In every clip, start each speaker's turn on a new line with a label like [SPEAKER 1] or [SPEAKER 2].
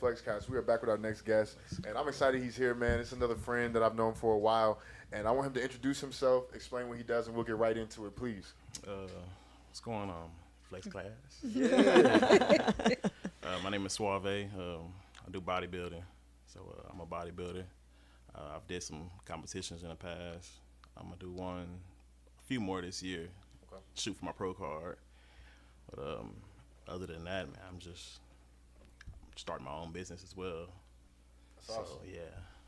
[SPEAKER 1] Flexcast. We are back with our next guest, and I'm excited he's here, man. It's another friend that I've known for a while, and I want him to introduce himself, explain what he does, and we'll get right into it, please.
[SPEAKER 2] What's going on, Flexcast?
[SPEAKER 1] Yeah.
[SPEAKER 2] My name is Suave. I do bodybuilding, so I'm a bodybuilder. I've did some competitions in the past. I'm gonna do a few more this year.
[SPEAKER 1] Okay.
[SPEAKER 2] Shoot for my pro card. But other than that, man, I'm just starting my own business as well.
[SPEAKER 1] That's awesome.
[SPEAKER 2] So, yeah.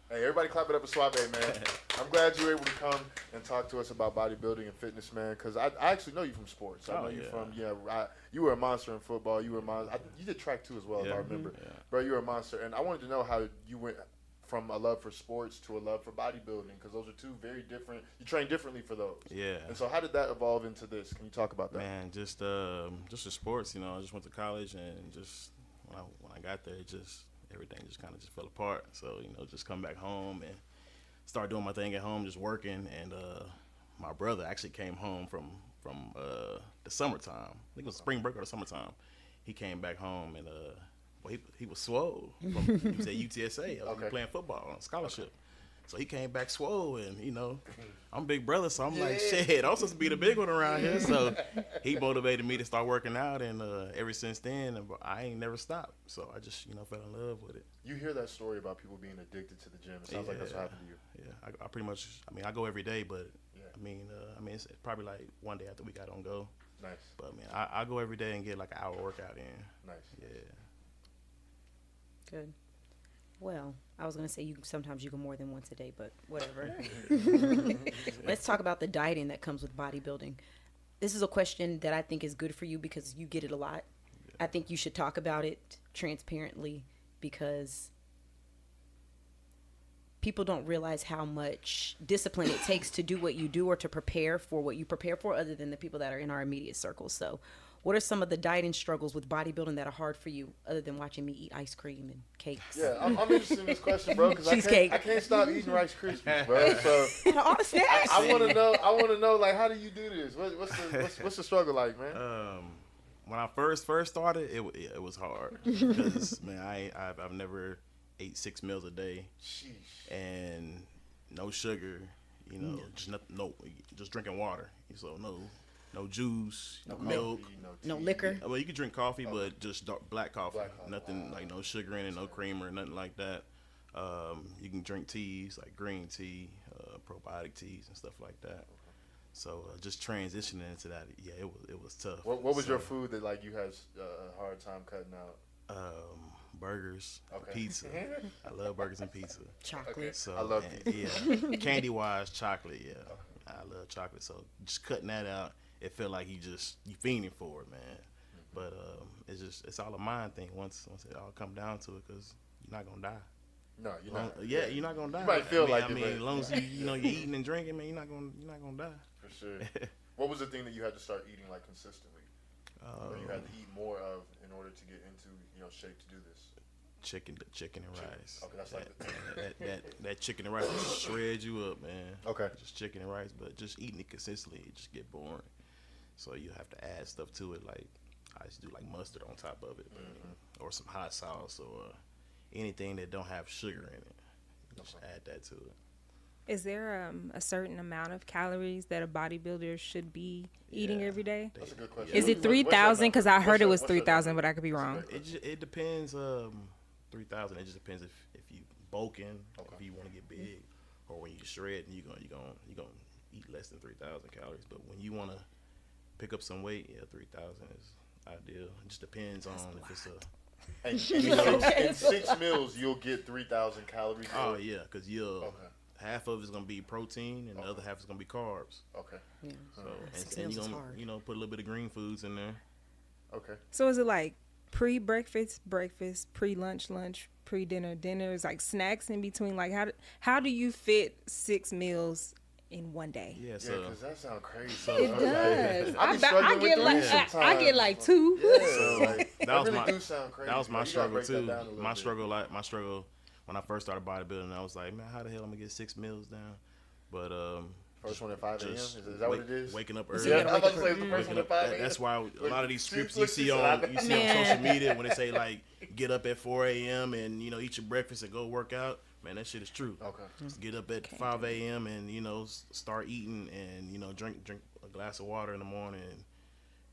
[SPEAKER 1] Hey, everybody clap it up for Suave, man. I'm glad you were able to come and talk to us about bodybuilding and fitness, man, because I actually know you from sports. I know you from, you were a monster in football. You were a monster. You did track, too, as well, if I remember.
[SPEAKER 2] Yeah.
[SPEAKER 1] Bro, you were a monster. And I wanted to know how you went from a love for sports to a love for bodybuilding, because those are two very different. You train differently for those.
[SPEAKER 2] Yeah.
[SPEAKER 1] And so how did that evolve into this? Can you talk about that?
[SPEAKER 2] Man, just the sports, I just went to college, and just when I got there, everything just kind of just fell apart. So, just come back home and start doing my thing at home, just working. And my brother actually came home from the summertime. I think it was spring break or the summertime. He came back home, and he was swole. He was at UTSA. I was playing football on scholarship. So he came back swole, and, I'm big brother, so I'm like, shit, I'm supposed to be the big one around here. So he motivated me to start working out, and ever since then, I ain't never stopped. So I just, fell in love with it.
[SPEAKER 1] You hear that story about people being addicted to the gym. It sounds like that's what happened to you.
[SPEAKER 2] Yeah, I pretty much, I go every day, but,
[SPEAKER 1] Yeah.
[SPEAKER 2] it's probably like one day after week I don't go.
[SPEAKER 1] Nice.
[SPEAKER 2] But, I go every day and get like an hour workout in.
[SPEAKER 1] Nice.
[SPEAKER 2] Yeah.
[SPEAKER 3] Good. Well, I was going to say sometimes you go more than once a day, but whatever. Let's talk about the dieting that comes with bodybuilding. This is a question that I think is good for you because you get it a lot. I think you should talk about it transparently because people don't realize how much discipline it takes to do what you do or to prepare for what you prepare for, other than the people that are in our immediate circle. So what are some of the dieting struggles with bodybuilding that are hard for you, other than watching me eat ice cream and cakes?
[SPEAKER 1] Yeah, I'm interested in this question, bro, because
[SPEAKER 3] Cheesecake.
[SPEAKER 1] I can't stop eating Rice Krispies, bro. So
[SPEAKER 3] And all the snacks.
[SPEAKER 1] I want to know, like, how do you do this? What's the struggle like, man?
[SPEAKER 2] When I first started, it was hard because, man, I've never ate 6 meals a day.
[SPEAKER 1] Sheesh.
[SPEAKER 2] And no sugar, just drinking water. So no juice, no milk,
[SPEAKER 3] No liquor.
[SPEAKER 2] Well, you can drink coffee, but just black coffee.
[SPEAKER 1] Black coffee.
[SPEAKER 2] Nothing like no sugar in it, no cream or nothing like that. You can drink teas like green tea, probiotic teas and stuff like that. So just transitioning into that, it was tough.
[SPEAKER 1] What was your food that like you had a hard time cutting out?
[SPEAKER 2] Burgers, pizza. I love burgers and pizza.
[SPEAKER 3] Chocolate.
[SPEAKER 2] So
[SPEAKER 1] I love
[SPEAKER 2] yeah, candy wise, chocolate. Yeah, I love chocolate. So just cutting that out, it felt like you fiending for it, man. But it's all a mind thing. Once it all come down to it, because you're not gonna die.
[SPEAKER 1] No, you're not.
[SPEAKER 2] Yeah, you're not gonna die.
[SPEAKER 1] You might feel like it,
[SPEAKER 2] but as long as you're eating and drinking, man, you're not gonna die.
[SPEAKER 1] For sure. What was the thing that you had to start eating like consistently? Or you had to eat more of in order to get into shape to do this?
[SPEAKER 2] Chicken and rice.
[SPEAKER 1] Okay, that's like
[SPEAKER 2] that chicken and rice just shreds you up, man.
[SPEAKER 1] Okay.
[SPEAKER 2] Just chicken and rice, but just eating it consistently, it just get boring. So you have to add stuff to it, like I used to do like mustard on top of it, or some hot sauce, or anything that don't have sugar in it. Just add that to it.
[SPEAKER 4] Is there a certain amount of calories that a bodybuilder should be eating every day?
[SPEAKER 1] That's a good question.
[SPEAKER 4] Is it 3,000? Because I heard it was 3,000, but I could be wrong.
[SPEAKER 2] It depends. 3,000. It just depends if you bulking, if you want to get big, or when you shred, and you're gonna eat less than 3,000 calories. But when you want to pick up some weight, 3,000 is ideal. It just depends on if it's a.
[SPEAKER 1] And in 6 meals, you'll get 3,000 calories.
[SPEAKER 2] Oh yeah, because half of it's gonna be protein, and the other half is gonna be carbs.
[SPEAKER 1] Okay.
[SPEAKER 3] Yeah.
[SPEAKER 2] So and you're gonna put a little bit of green foods in there.
[SPEAKER 1] Okay.
[SPEAKER 4] So is it like pre-breakfast, breakfast, pre-lunch, lunch, pre-dinner, dinner? Is like snacks in between? Like how do you fit 6 meals in one day?
[SPEAKER 2] Yeah,
[SPEAKER 1] because that sounds crazy.
[SPEAKER 4] It does.
[SPEAKER 1] I
[SPEAKER 4] get like 2.
[SPEAKER 1] Yeah, so like,
[SPEAKER 2] that
[SPEAKER 1] do sound crazy.
[SPEAKER 2] That was my
[SPEAKER 1] You gotta
[SPEAKER 2] struggle
[SPEAKER 1] break that
[SPEAKER 2] too.
[SPEAKER 1] down a little
[SPEAKER 2] My
[SPEAKER 1] bit.
[SPEAKER 2] struggle when I first started bodybuilding, I was like, man, how the hell am I gonna get 6 meals down? But
[SPEAKER 1] First one at 5 a.m. Is that what it is?
[SPEAKER 2] Waking up
[SPEAKER 3] So
[SPEAKER 2] early.
[SPEAKER 3] you
[SPEAKER 1] Yeah,
[SPEAKER 3] gotta
[SPEAKER 1] I was
[SPEAKER 3] wake
[SPEAKER 1] about to say
[SPEAKER 3] up
[SPEAKER 1] it's the first one at 5 a.m.
[SPEAKER 2] That's why a lot of these scripts you
[SPEAKER 1] Look,
[SPEAKER 2] see
[SPEAKER 1] she
[SPEAKER 2] on
[SPEAKER 1] said,
[SPEAKER 3] Man.
[SPEAKER 2] social media when they say like get up at 4 a.m. and eat your breakfast and go work out. Man, that shit is true.
[SPEAKER 1] Okay.
[SPEAKER 2] Just get up at 5 a.m. and start eating and drink a glass of water in the morning.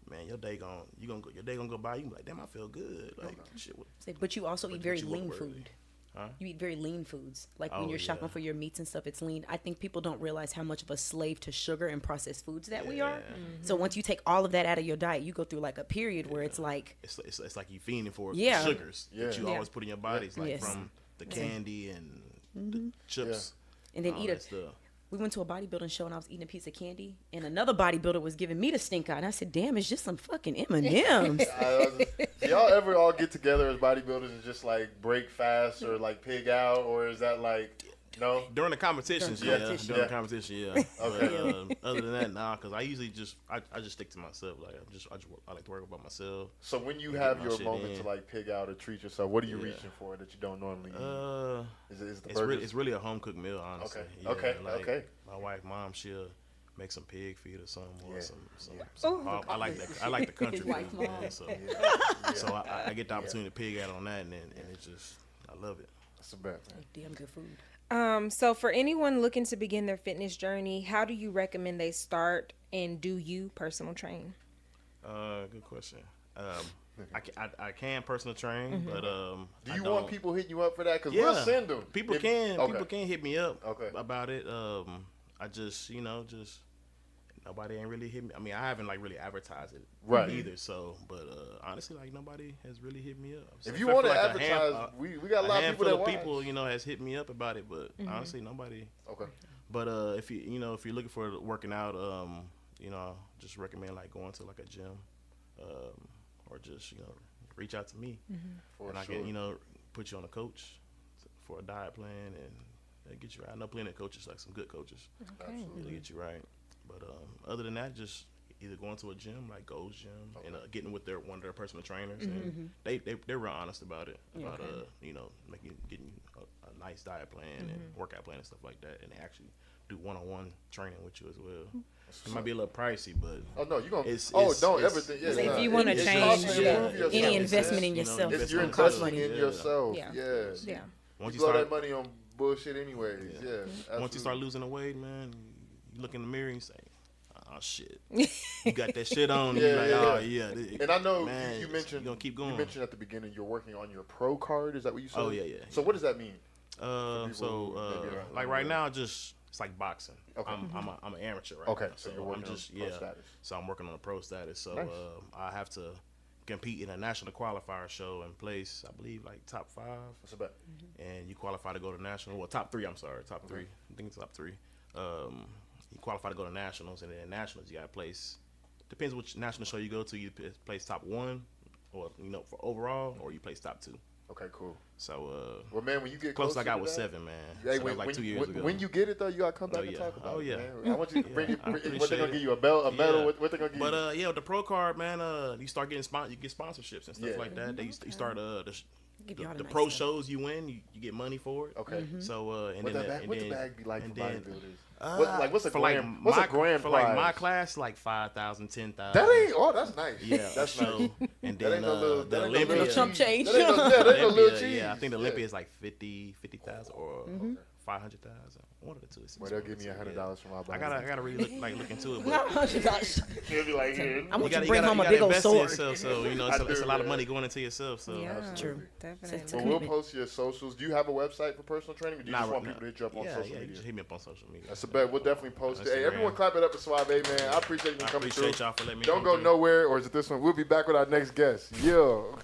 [SPEAKER 2] Man, your day gonna go by. You can be like, damn, I feel good. Like shit.
[SPEAKER 3] But you also eat very
[SPEAKER 2] you woke
[SPEAKER 3] lean
[SPEAKER 2] up
[SPEAKER 3] food.
[SPEAKER 2] early. Huh?
[SPEAKER 3] You eat very lean foods. Like when
[SPEAKER 2] Oh,
[SPEAKER 3] you're shopping
[SPEAKER 2] yeah.
[SPEAKER 3] for your meats and stuff, it's lean. I think people don't realize how much of a slave to sugar and processed foods that we are. So once you take all of that out of your diet, you go through like a period where it's like,
[SPEAKER 2] It's like you fiending for
[SPEAKER 3] Yeah.
[SPEAKER 2] sugars that you
[SPEAKER 4] Yeah.
[SPEAKER 2] always put in your bodies, like
[SPEAKER 3] Yes.
[SPEAKER 2] from the candy and the chips.
[SPEAKER 3] and then
[SPEAKER 2] all
[SPEAKER 3] eat
[SPEAKER 2] that
[SPEAKER 3] it.
[SPEAKER 2] stuff.
[SPEAKER 3] We went to a bodybuilding show and I was eating a piece of candy, and another bodybuilder was giving me the stink eye, and I said, "Damn, it's just some fucking M&Ms."
[SPEAKER 1] Do y'all ever all get together as bodybuilders and just like break fast or like pig out, or is that like no?
[SPEAKER 2] During the competitions,
[SPEAKER 3] During
[SPEAKER 2] yeah.
[SPEAKER 3] competition.
[SPEAKER 2] During
[SPEAKER 1] Yeah.
[SPEAKER 2] the competition, yeah.
[SPEAKER 1] Okay.
[SPEAKER 2] But, other than that, nah, because I usually just stick to myself. Like I like to work about myself.
[SPEAKER 1] So when you
[SPEAKER 2] Get
[SPEAKER 1] have
[SPEAKER 2] my
[SPEAKER 1] your
[SPEAKER 2] shit
[SPEAKER 1] moment
[SPEAKER 2] in.
[SPEAKER 1] to like pig out or treat yourself, what are you
[SPEAKER 2] Yeah.
[SPEAKER 1] reaching for that you don't normally eat? Is it the
[SPEAKER 2] It's
[SPEAKER 1] burgers?
[SPEAKER 2] really a home cooked meal, honestly.
[SPEAKER 1] Okay.
[SPEAKER 2] Yeah,
[SPEAKER 1] Okay. Okay.
[SPEAKER 2] My wife, mom, she'll make some pig feet or something, or
[SPEAKER 1] Yeah.
[SPEAKER 2] some
[SPEAKER 4] Oh,
[SPEAKER 2] hog. I like that. I like the country
[SPEAKER 3] His wife,
[SPEAKER 2] food,
[SPEAKER 3] mom.
[SPEAKER 2] man. So,
[SPEAKER 1] Yeah.
[SPEAKER 2] so I get the opportunity to pig out on that, and it just I love it.
[SPEAKER 1] That's a bet, man.
[SPEAKER 3] Damn good food.
[SPEAKER 4] So for anyone looking to begin their fitness journey, how do you recommend they start, and do you personal train?
[SPEAKER 2] Good question. I can personal train, but
[SPEAKER 1] Do
[SPEAKER 2] I
[SPEAKER 1] you
[SPEAKER 2] don't-
[SPEAKER 1] want people hitting you up for that? Because
[SPEAKER 2] Yeah,
[SPEAKER 1] we'll send them.
[SPEAKER 2] People
[SPEAKER 1] Okay.
[SPEAKER 2] can hit me up
[SPEAKER 1] Okay.
[SPEAKER 2] about it. I just nobody ain't really hit me. I mean, I haven't like really advertised it
[SPEAKER 1] Right.
[SPEAKER 2] either. So, but honestly, like nobody has really hit me up. So
[SPEAKER 1] If
[SPEAKER 2] I
[SPEAKER 1] you
[SPEAKER 2] feel
[SPEAKER 1] want to
[SPEAKER 2] like
[SPEAKER 1] advertise, we got a lot of people that watch.
[SPEAKER 2] people has hit me up about it, but honestly, nobody.
[SPEAKER 1] Okay.
[SPEAKER 2] But if if you're looking for working out, just recommend like going to like a gym, or just reach out to me,
[SPEAKER 1] For
[SPEAKER 2] and I
[SPEAKER 1] sure.
[SPEAKER 2] can put you on a coach for a diet plan and get you right. I know plenty of coaches, like some good coaches,
[SPEAKER 1] Absolutely.
[SPEAKER 2] to get you right. But other than that, just either going to a gym like Gold's Gym and getting with one of their personal trainers, and they're real honest about it, about getting you a nice diet plan and workout plan and stuff like that, and they actually do one-on-one training with you as well. It might be a little pricey, but
[SPEAKER 1] Oh no, you gonna?
[SPEAKER 2] It's-
[SPEAKER 1] don't
[SPEAKER 2] it's-
[SPEAKER 1] everything. Yeah,
[SPEAKER 4] So if
[SPEAKER 1] nah.
[SPEAKER 4] you wanna
[SPEAKER 1] It's
[SPEAKER 4] change,
[SPEAKER 1] costing you to
[SPEAKER 4] yeah.
[SPEAKER 1] improve yourself.
[SPEAKER 3] Any
[SPEAKER 1] It's
[SPEAKER 3] investment in
[SPEAKER 2] just,
[SPEAKER 3] yourself.
[SPEAKER 1] It's you're
[SPEAKER 3] It's gonna cost
[SPEAKER 1] investing
[SPEAKER 3] money.
[SPEAKER 1] in yourself.
[SPEAKER 4] Yeah.
[SPEAKER 1] Yeah.
[SPEAKER 4] Yeah.
[SPEAKER 2] once
[SPEAKER 1] You
[SPEAKER 2] you
[SPEAKER 1] blow
[SPEAKER 2] start
[SPEAKER 1] that money on bullshit anyways. Yeah.
[SPEAKER 2] once you
[SPEAKER 1] absolutely.
[SPEAKER 2] start losing the weight, man, you look in the mirror and you say, "Oh shit, you got that shit on."
[SPEAKER 1] Yeah,
[SPEAKER 2] You're like,
[SPEAKER 1] yeah.
[SPEAKER 2] "Oh yeah."
[SPEAKER 1] And I know
[SPEAKER 2] man,
[SPEAKER 1] you mentioned
[SPEAKER 2] you gonna keep going.
[SPEAKER 1] You mentioned at the beginning you're working on your pro card. Is that what you said?
[SPEAKER 2] Oh, yeah.
[SPEAKER 1] So what does that mean?
[SPEAKER 2] So
[SPEAKER 1] maybe are
[SPEAKER 2] like right now, just it's like boxing.
[SPEAKER 1] Okay.
[SPEAKER 2] I'm an amateur right
[SPEAKER 1] Okay,
[SPEAKER 2] now.
[SPEAKER 1] so you're working
[SPEAKER 2] I'm just
[SPEAKER 1] on pro status.
[SPEAKER 2] So I'm working on a pro status. So
[SPEAKER 1] Nice.
[SPEAKER 2] I have to compete in a national qualifier show and place, I believe, like top 5.
[SPEAKER 1] What's about?
[SPEAKER 2] And you qualify to go to national. Well, top 3. I'm sorry, top 3. I think it's top 3. You qualify to go to nationals, and then nationals you got to place. Depends which national show you go to. You place top 1, or for overall, or you place top 2.
[SPEAKER 1] Okay, cool.
[SPEAKER 2] So
[SPEAKER 1] Well, man, when you get
[SPEAKER 2] close I
[SPEAKER 1] closer
[SPEAKER 2] got
[SPEAKER 1] to
[SPEAKER 2] was
[SPEAKER 1] that-
[SPEAKER 2] 7, man.
[SPEAKER 1] Hey,
[SPEAKER 2] So that
[SPEAKER 1] when,
[SPEAKER 2] was like
[SPEAKER 1] when,
[SPEAKER 2] 2 years ago.
[SPEAKER 1] when you get it though, you gotta come back
[SPEAKER 2] Oh,
[SPEAKER 1] and
[SPEAKER 2] yeah.
[SPEAKER 1] talk about
[SPEAKER 2] Oh,
[SPEAKER 1] it.
[SPEAKER 2] yeah.
[SPEAKER 1] Man. I want you to bring it.
[SPEAKER 2] I
[SPEAKER 1] What they
[SPEAKER 2] appreciate
[SPEAKER 1] gonna
[SPEAKER 2] it.
[SPEAKER 1] give you, a medal?
[SPEAKER 2] Yeah.
[SPEAKER 1] What they gonna give you?
[SPEAKER 2] But with the pro card, man, you start getting you get sponsorships and stuff
[SPEAKER 1] Yeah.
[SPEAKER 2] like that. You start
[SPEAKER 3] Give you all
[SPEAKER 2] the
[SPEAKER 3] nice
[SPEAKER 2] pro
[SPEAKER 3] stuff.
[SPEAKER 2] shows you win, you get money for it.
[SPEAKER 1] Okay.
[SPEAKER 2] So and
[SPEAKER 1] What
[SPEAKER 2] then
[SPEAKER 1] the bag be like for
[SPEAKER 2] and then-
[SPEAKER 1] bodybuilders? What's a
[SPEAKER 2] for
[SPEAKER 1] grand?
[SPEAKER 2] like
[SPEAKER 1] What's
[SPEAKER 2] my,
[SPEAKER 1] a grand
[SPEAKER 2] for
[SPEAKER 1] prize?
[SPEAKER 2] like my class? Like 5,000, 10,000.
[SPEAKER 1] That ain't. Oh, that's nice.
[SPEAKER 2] Yeah,
[SPEAKER 1] that's
[SPEAKER 2] so,
[SPEAKER 1] nice.
[SPEAKER 2] And
[SPEAKER 1] That
[SPEAKER 2] then
[SPEAKER 1] ain't no little.
[SPEAKER 2] the
[SPEAKER 1] That ain't no
[SPEAKER 2] Olympia,
[SPEAKER 1] little
[SPEAKER 3] chump
[SPEAKER 1] cheese.
[SPEAKER 3] change.
[SPEAKER 1] That ain't no little
[SPEAKER 2] Olympia,
[SPEAKER 1] cheese.
[SPEAKER 2] yeah, I think the Olympia is like 50,000 or 500,000. One of the two.
[SPEAKER 1] Well, they'll give me $100 for my body.
[SPEAKER 2] I gotta really look into it. But
[SPEAKER 1] He'll be like, here.
[SPEAKER 3] I want you to
[SPEAKER 2] you
[SPEAKER 3] bring home a
[SPEAKER 2] gotta
[SPEAKER 3] big old
[SPEAKER 2] invest in
[SPEAKER 3] sword.
[SPEAKER 2] yourself, so it's a lot of money going into yourself. So
[SPEAKER 4] Yeah,
[SPEAKER 1] Absolutely.
[SPEAKER 4] definitely.
[SPEAKER 3] It's
[SPEAKER 1] But we'll post your socials. Do you have a website for personal training, or do you just want people to hit you up on social
[SPEAKER 2] yeah,
[SPEAKER 1] media?
[SPEAKER 2] just hit me up on social media.
[SPEAKER 1] That's a bet. We'll definitely post it. Hey,
[SPEAKER 2] Instagram.
[SPEAKER 1] everyone clap it up for Suave, man. I appreciate you
[SPEAKER 2] I
[SPEAKER 1] coming
[SPEAKER 2] appreciate
[SPEAKER 1] through.
[SPEAKER 2] y'all for letting me
[SPEAKER 1] Don't
[SPEAKER 2] come
[SPEAKER 1] go
[SPEAKER 2] through.
[SPEAKER 1] nowhere, or is it this one? We'll be back with our next guest. Yo.